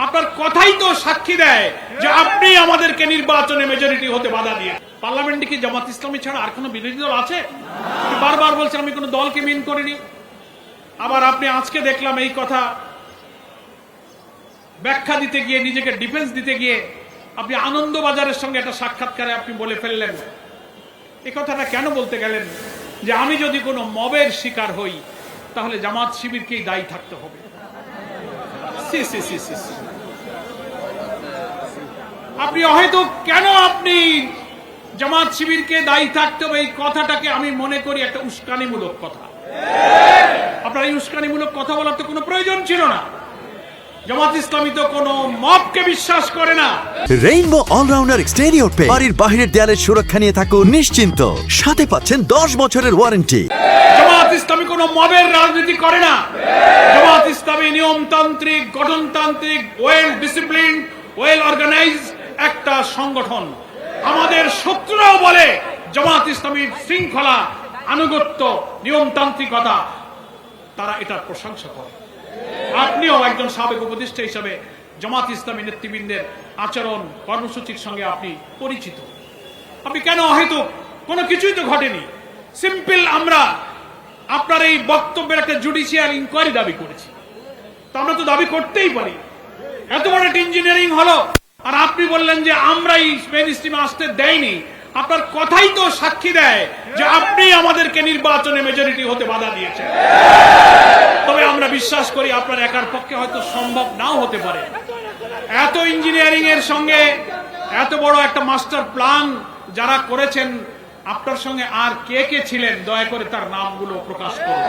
আপনার কথাই তো সাক্ষী দেয় যে আপনি আমাদেরকে নির্বাচনে মেজরিটি হতে বাধা দিয়ে। পার্লামেন্টে কি জামাত ইসলামী ছাড়া আর কোনো বিরোধী দল আছে? বারবার বলছেন আমি কোনো দলকে মিন করিনি। আবার আপনি আজকে দেখলাম এই কথা ব্যাখ্যা দিতে গিয়ে, নিজেকে ডিফেন্স দিতে গিয়ে আপনি আনন্দবাজারের সঙ্গে একটা সাক্ষাৎকারে আপনি বলে ফেললেন। এই কথাটা কেন বলতে গেলেন যে আমি যদি কোনো মবের শিকার হই তাহলে জামাত শিবিরকেই দায়ী থাকতে হবে? আপনি হয়তো কেন আপনি জামাত শিবিরকে দায়ী থাকতে হবে এই কথাটাকে আমি মনে করি একটা উস্কানিমূলক কথা। আপনার এই উস্কানিমূলক কথা বলার তো কোনো প্রয়োজন ছিল না। জামাত ইসলামী তো কোনো মবকে বিশ্বাস করে না। রেইনবো অলরাউন্ডার এক্সটেরিয়র পে বাড়ির বাহিরের দেয়ালের সুরক্ষা নিয়ে থাকুন নিশ্চিন্ত, সাথে পাচ্ছেন 10 বছরের ওয়ারেন্টি। জামাত ইসলামী কোনো মবের রাজনীতি করে না। জামাত ইসলামী নিয়মতান্ত্রিক, গঠনতান্ত্রিক, ওয়েল ডিসিপ্লিন, ওয়েল অর্গানাইজ একটা সংগঠন। আমাদের শত্রুরাও বলে জামাত ইসলামীর শৃঙ্খলা, আনুগত্য, নিয়মতান্ত্রিকতা, তারা এটার প্রশংসা করে। আপনিও একজন সাবেক উপদেষ্টা হিসাবে জামাত ইসলামী নেতৃবৃন্দের আচরণ, কর্মসূচির সঙ্গে আপনি পরিচিত। আপনি কেন হয়তো কোনো কিছুই তো ঘটেনি, সিম্পল আমরা আপনার এই বক্তব্যের একটা জুডিশিয়াল ইনকোয়ারি দাবি করেছি। তো আমরা তো দাবি করতেই পারি। এত বড় একটা ইঞ্জিনিয়ারিং হলো আর আপনি বললেন যে আমরাই মেইন স্ট্রিমে আসতে দেয়নি। আপনার কথাই তো সাক্ষী দেয় যে আপনি আমাদেরকে নির্বাচনে মেজরিটি হতে বাধা দিয়েছেন। তবে আমরা বিশ্বাস করি আপনার একার পক্ষে হয়তো সম্ভব নাও হতে পারে। এত ইঞ্জিনিয়ারিং এর সঙ্গে এত বড় একটা মাস্টার প্ল্যান যারা করেছেন, আপনার সঙ্গে আর কে কে ছিলেন দয়া করে তার নামগুলো প্রকাশ করুন।